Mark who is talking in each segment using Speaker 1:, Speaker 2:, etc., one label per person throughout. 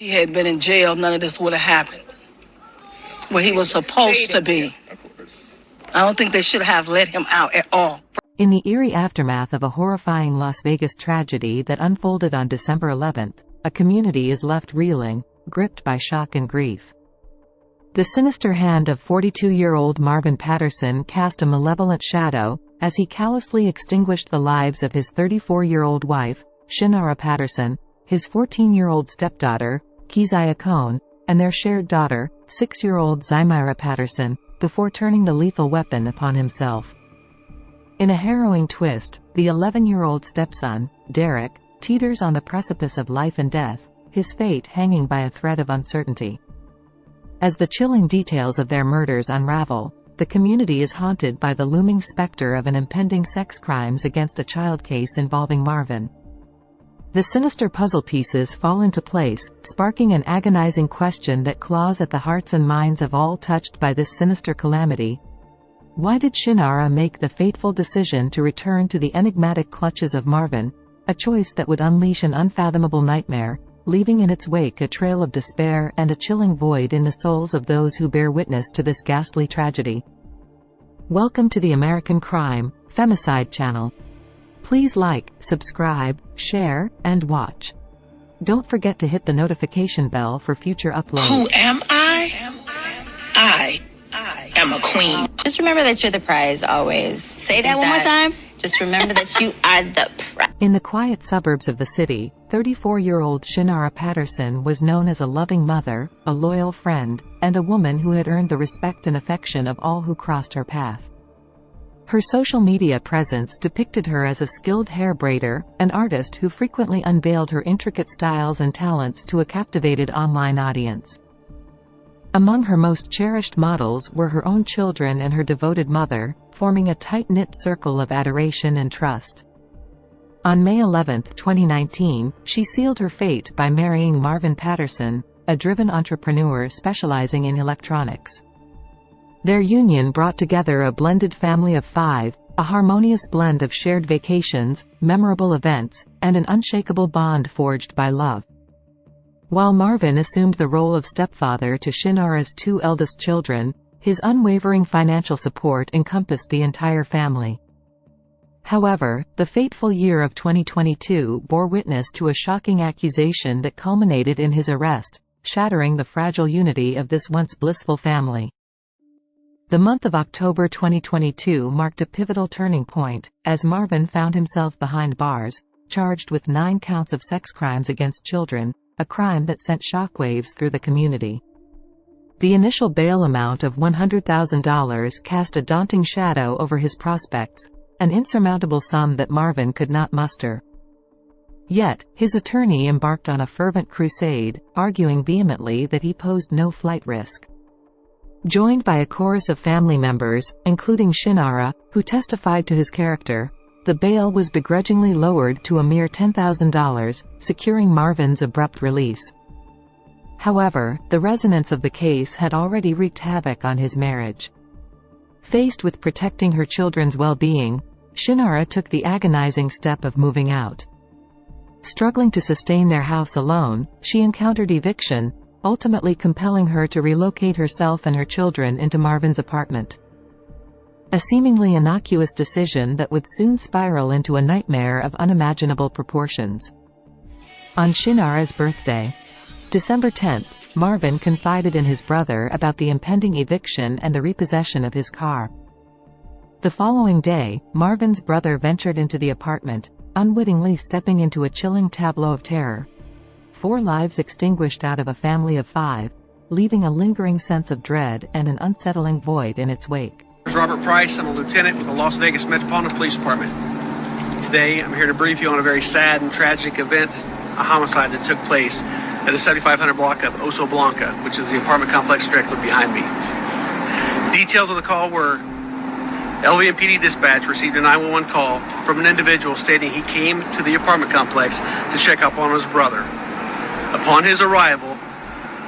Speaker 1: he had been in jail, none of this would have happened. Where he was supposed to be. I don't think they should have let him out at all.
Speaker 2: In the eerie aftermath of a horrifying Las Vegas tragedy that unfolded on December 11th, a community is left reeling, gripped by shock and grief. The sinister hand of 42-year-old Marvin Patterson cast a malevolent shadow, as he callously extinguished the lives of his 34-year-old wife, Schinara Patterson, his 14-year-old stepdaughter, Keziah Cohn, and their shared daughter, 6-year-old Schinara Patterson, before turning the lethal weapon upon himself. In a harrowing twist, the 11-year-old stepson, Derek, teeters on the precipice of life and death, his fate hanging by a thread of uncertainty. As the chilling details of their murders unravel, the community is haunted by the looming specter of an impending sex crimes against a child case involving Marvin. The sinister puzzle pieces fall into place, sparking an agonizing question that claws at the hearts and minds of all touched by this sinister calamity. Why did Schinara make the fateful decision to return to the enigmatic clutches of Marvin, a choice that would unleash an unfathomable nightmare, leaving in its wake a trail of despair and a chilling void in the souls of those who bear witness to this ghastly tragedy? Welcome to the American Crime, Femicide channel. Please like, subscribe, share, and watch. Don't forget to hit the notification bell for future uploads.
Speaker 1: Who am I? I am a queen.
Speaker 3: Just remember that you're the prize always. Say that one more time. Just remember that you are the prize.
Speaker 2: In the quiet suburbs of the city, 34-year-old Schinara Patterson was known as a loving mother, a loyal friend, and a woman who had earned the respect and affection of all who crossed her path. Her social media presence depicted her as a skilled hair braider, an artist who frequently unveiled her intricate styles and talents to a captivated online audience. Among her most cherished models were her own children and her devoted mother, forming a tight-knit circle of adoration and trust. On May 11, 2019, she sealed her fate by marrying Marvin Patterson, a driven entrepreneur specializing in electronics. Their union brought together a blended family of 5, a harmonious blend of shared vacations, memorable events, and an unshakable bond forged by love. While Marvin assumed the role of stepfather to Schinara's 2 eldest children, his unwavering financial support encompassed the entire family. However, the fateful year of 2022 bore witness to a shocking accusation that culminated in his arrest, shattering the fragile unity of this once blissful family. The month of October 2022 marked a pivotal turning point, as Marvin found himself behind bars, charged with 9 counts of sex crimes against children, a crime that sent shockwaves through the community. The initial bail amount of $100,000 cast a daunting shadow over his prospects, an insurmountable sum that Marvin could not muster. Yet, his attorney embarked on a fervent crusade, arguing vehemently that he posed no flight risk. Joined by a chorus of family members, including Schinara, who testified to his character, the bail was begrudgingly lowered to a mere $10,000, securing Marvin's abrupt release. However, the resonance of the case had already wreaked havoc on his marriage. Faced with protecting her children's well-being, Schinara took the agonizing step of moving out. Struggling to sustain their house alone, she encountered eviction, ultimately compelling her to relocate herself and her children into Marvin's apartment. A seemingly innocuous decision that would soon spiral into a nightmare of unimaginable proportions. On Schinara's birthday, December 10th, Marvin confided in his brother about the impending eviction and the repossession of his car. The following day, Marvin's brother ventured into the apartment, unwittingly stepping into a chilling tableau of terror. 4 lives extinguished out of a family of 5, leaving a lingering sense of dread and an unsettling void in its wake.
Speaker 4: Robert Price. I'm a lieutenant with the Las Vegas Metropolitan Police Department. Today, I'm here to brief you on a very sad and tragic event, a homicide that took place at a 7500 block of Oso Blanca, which is the apartment complex directly behind me. Details of the call were LVMPD dispatch received a 911 call from an individual stating he came to the apartment complex to check up on his brother. Upon his arrival,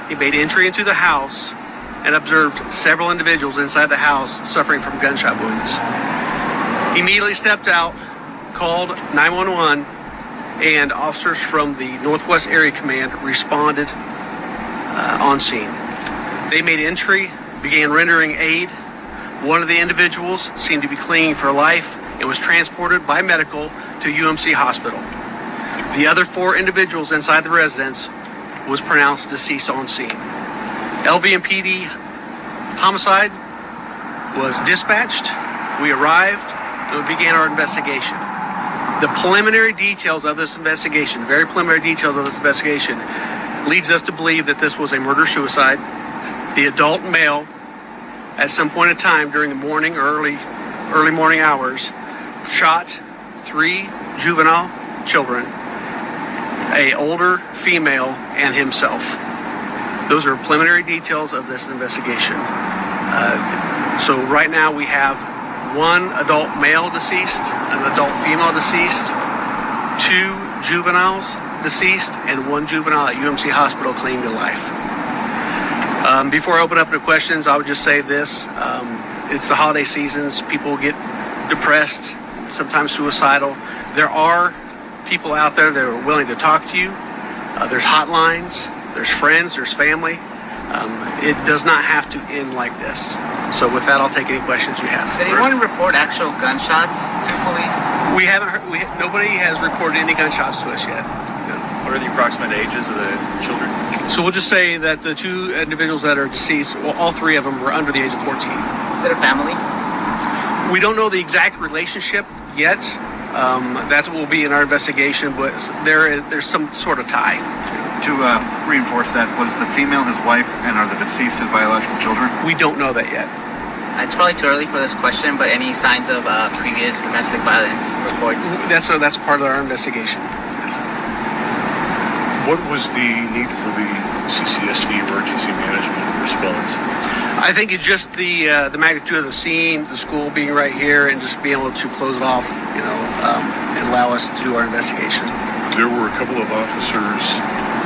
Speaker 4: he made entry into the house and observed several individuals inside the house suffering from gunshot wounds. He immediately stepped out, called 911, and officers from the Northwest Area Command responded on scene. They made entry, began rendering aid. One of the individuals seemed to be clinging for life and was transported by medical to UMC Hospital. The other 4 individuals inside the residence was pronounced deceased on scene. LVMPD homicide was dispatched. We arrived and we began our investigation. The preliminary details of this investigation, very preliminary details of this investigation, leads us to believe that this was a murder-suicide. The adult male, at some point in time during the morning or early morning hours, shot 3 juvenile children, a older female, and himself. Those are preliminary details of this investigation. So right now we have 1 adult male deceased, an adult female deceased, 2 juveniles deceased, and 1 juvenile at UMC Hospital clinging to life. Before I open up to questions, I would just say this. It's the holiday seasons. People get depressed, sometimes suicidal. There are people out there that are willing to talk to you. There's hotlines, there's friends, there's family. It does not have to end like this. So with that, I'll take any questions you have.
Speaker 5: Did anyone report actual gunshots to police?
Speaker 4: We haven't heard, nobody has reported any gunshots to us yet.
Speaker 6: What are the approximate ages of the children?
Speaker 4: So we'll just say that the 2 individuals that are deceased, well, all 3 of them were under the age of 14.
Speaker 5: Is it a family?
Speaker 4: We don't know the exact relationship yet. That will be in our investigation, but there's some sort of tie.
Speaker 7: To reinforce that, was the female his wife, and are the deceased his biological children?
Speaker 4: We don't know that yet.
Speaker 5: It's probably too early for this question, but any signs of previous domestic violence reports?
Speaker 4: That's part of our investigation.
Speaker 6: What was the need for the CCSD emergency management response?
Speaker 4: I think it's just the magnitude of the scene, the school being right here, and just being able to close it off, and allow us to do our investigation.
Speaker 6: There were a couple of officers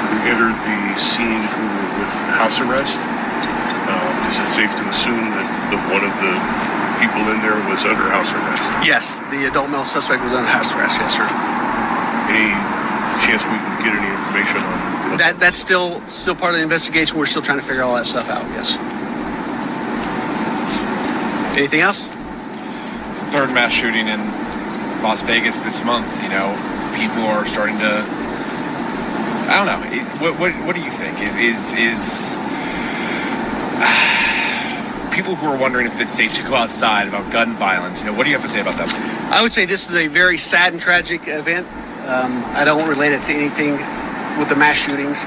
Speaker 6: who entered the scene who were with house arrest. Is it safe to assume that one of the people in there was under house arrest?
Speaker 4: Yes, the adult male suspect was under house arrest, yes, sir.
Speaker 6: Any chance we can get any information on that?
Speaker 4: That's still part of the investigation. We're still trying to figure all that stuff out, yes. Anything else?
Speaker 8: It's the 3rd mass shooting in Las Vegas this month. People are starting to, I don't know. What do you think? Is people who are wondering if it's safe to go outside about gun violence, what do you have to say about that?
Speaker 4: I would say this is a very sad and tragic event. I don't relate it to anything with the mass shootings.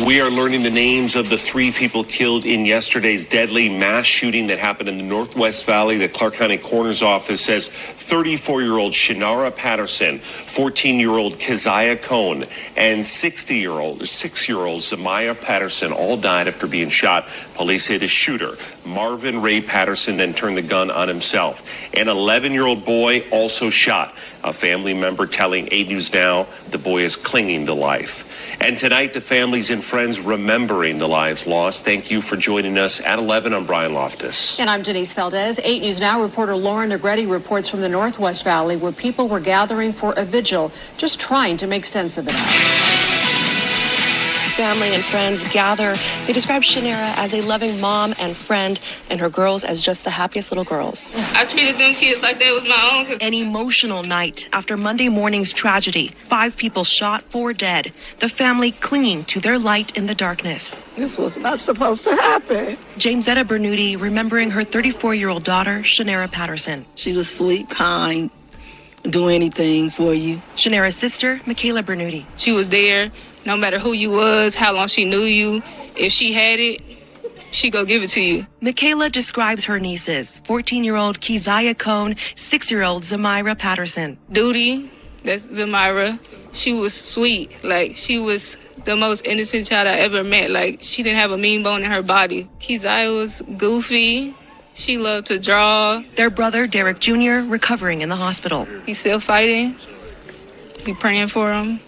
Speaker 9: We are learning the names of the 3 people killed in yesterday's deadly mass shooting that happened in the Northwest Valley. The Clark County Coroner's Office says 34-year-old Schinara Patterson, 14-year-old Keziah Cohn, and 6-year-old Zamaya Patterson all died after being shot. Police say the shooter, Marvin Ray Patterson, then turned the gun on himself. An 11-year-old boy also shot. A family member telling 8 News Now the boy is clinging to life. And tonight, the families and friends remembering the lives lost. Thank you for joining us at 11. I'm Brian Loftus.
Speaker 10: And I'm Denise Valdez. 8 News Now reporter Lauren Negretti reports from the Northwest Valley where people were gathering for a vigil, just trying to make sense of it all.
Speaker 11: Family and friends gather. They describe Schinara as a loving mom and friend, and her girls as just the happiest little girls.
Speaker 12: I treated them kids like they was my own.
Speaker 11: An emotional night after Monday morning's tragedy. 5 people shot, 4 dead. The family clinging to their light in the darkness.
Speaker 13: This was not supposed to happen.
Speaker 11: Jamesetta Bernuti remembering her 34-year-old daughter, Schinara Patterson.
Speaker 1: She was sweet, kind, do anything for you.
Speaker 11: Schinara's sister, Michaela Bernuti.
Speaker 12: She was there. No matter who you was, how long she knew you, if she had it, she go give it to you.
Speaker 11: Michaela describes her nieces, 14-year-old Keziah Cohn, 6-year-old Zamira Patterson.
Speaker 12: Duty, that's Zamira. She was sweet. She was the most innocent child I ever met. She didn't have a mean bone in her body. Keziah was goofy. She loved to draw.
Speaker 11: Their brother, Derek Jr., recovering in the hospital.
Speaker 12: He's still fighting. We praying for him.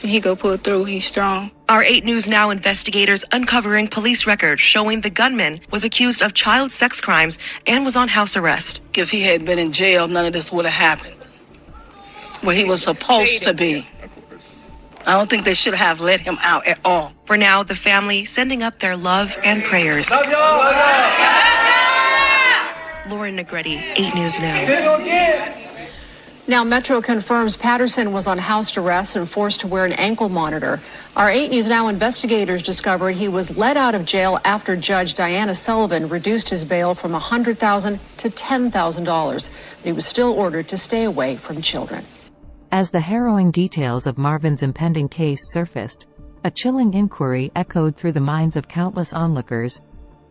Speaker 12: He go pull through. He's strong.
Speaker 11: Our 8 News Now investigators uncovering police records showing the gunman was accused of child sex crimes and was on house arrest.
Speaker 1: If he had been in jail, none of this would have happened. Where he was supposed to be. I don't think they should have let him out at all.
Speaker 11: For now, the family sending up their love and prayers.
Speaker 14: Love y'all.
Speaker 11: Lauren Negretti, 8 News Now.
Speaker 10: Now, Metro confirms Patterson was on house arrest and forced to wear an ankle monitor. Our 8 News Now investigators discovered he was let out of jail after Judge Diana Sullivan reduced his bail from $100,000 to $10,000. But he was still ordered to stay away from children.
Speaker 2: As the harrowing details of Marvin's impending case surfaced, a chilling inquiry echoed through the minds of countless onlookers.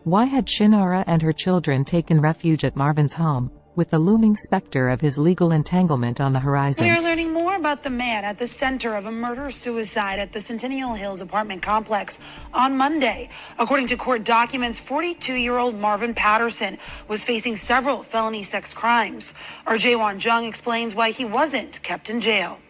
Speaker 2: Why had Schinara and her children taken refuge at Marvin's home, with the looming specter of his legal entanglement on the horizon?
Speaker 15: We are learning more about the man at the center of a murder-suicide at the Centennial Hills apartment complex on Monday. According to court documents, 42-year-old Marvin Patterson was facing several felony sex crimes. Our Jaewon Jung explains why he wasn't kept in jail.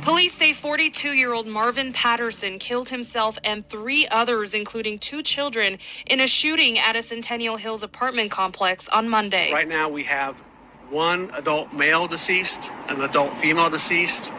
Speaker 16: Police say 42-year-old Marvin Patterson killed himself and 3 others, including 2 children, in a shooting at a Centennial Hills apartment complex on Monday.
Speaker 4: Right now we have 1 adult male deceased, an adult female deceased,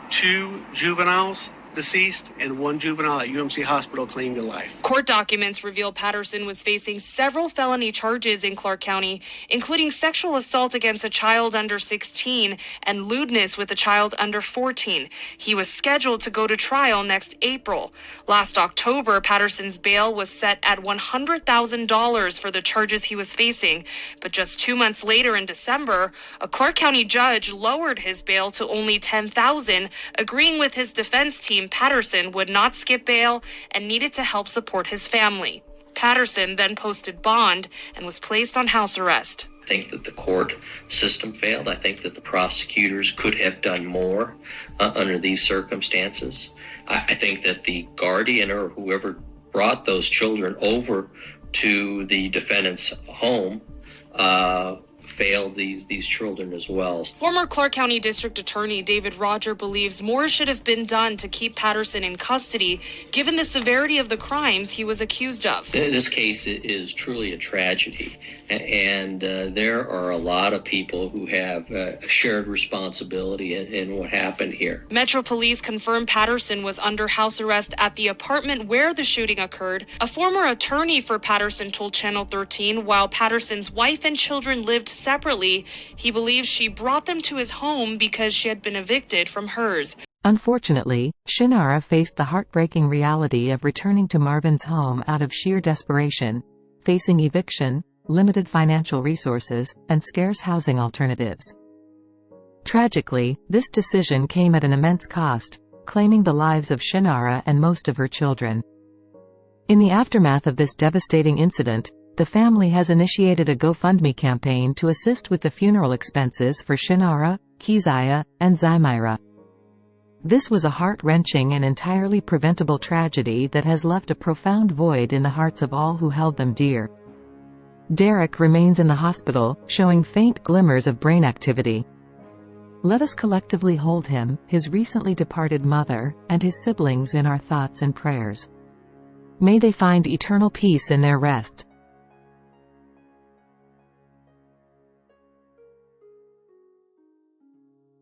Speaker 4: 2 juveniles deceased, and 1 juvenile at UMC Hospital clinging to life.
Speaker 16: Court documents reveal Patterson was facing several felony charges in Clark County, including sexual assault against a child under 16 and lewdness with a child under 14. He was scheduled to go to trial next April. Last October, Patterson's bail was set at $100,000 for the charges he was facing. But just 2 months later in December, a Clark County judge lowered his bail to only $10,000, agreeing with his defense team Patterson would not skip bail and needed to help support his family. Patterson then posted bond and was placed on house arrest.
Speaker 17: I think that the court system failed. I think that the prosecutors could have done more under these circumstances. I think that the guardian or whoever brought those children over to the defendant's home failed these children as well.
Speaker 16: Former Clark County District Attorney David Roger believes more should have been done to keep Patterson in custody, given the severity of the crimes he was accused of.
Speaker 17: This case is truly a tragedy, and there are a lot of people who have a shared responsibility in what happened here.
Speaker 16: Metro Police confirmed Patterson was under house arrest at the apartment where the shooting occurred. A former attorney for Patterson told Channel 13 while Patterson's wife and children lived separately, he believes she brought them to his home because she had been evicted from hers.
Speaker 2: Unfortunately, Schinara faced the heartbreaking reality of returning to Marvin's home out of sheer desperation, facing eviction, limited financial resources, and scarce housing alternatives. Tragically, this decision came at an immense cost, claiming the lives of Schinara and most of her children. In the aftermath of this devastating incident, the family has initiated a GoFundMe campaign to assist with the funeral expenses for Schinara, Keziah, and Zymira. This was a heart-wrenching and entirely preventable tragedy that has left a profound void in the hearts of all who held them dear. Derek remains in the hospital, showing faint glimmers of brain activity. Let us collectively hold him, his recently departed mother, and his siblings in our thoughts and prayers. May they find eternal peace in their rest.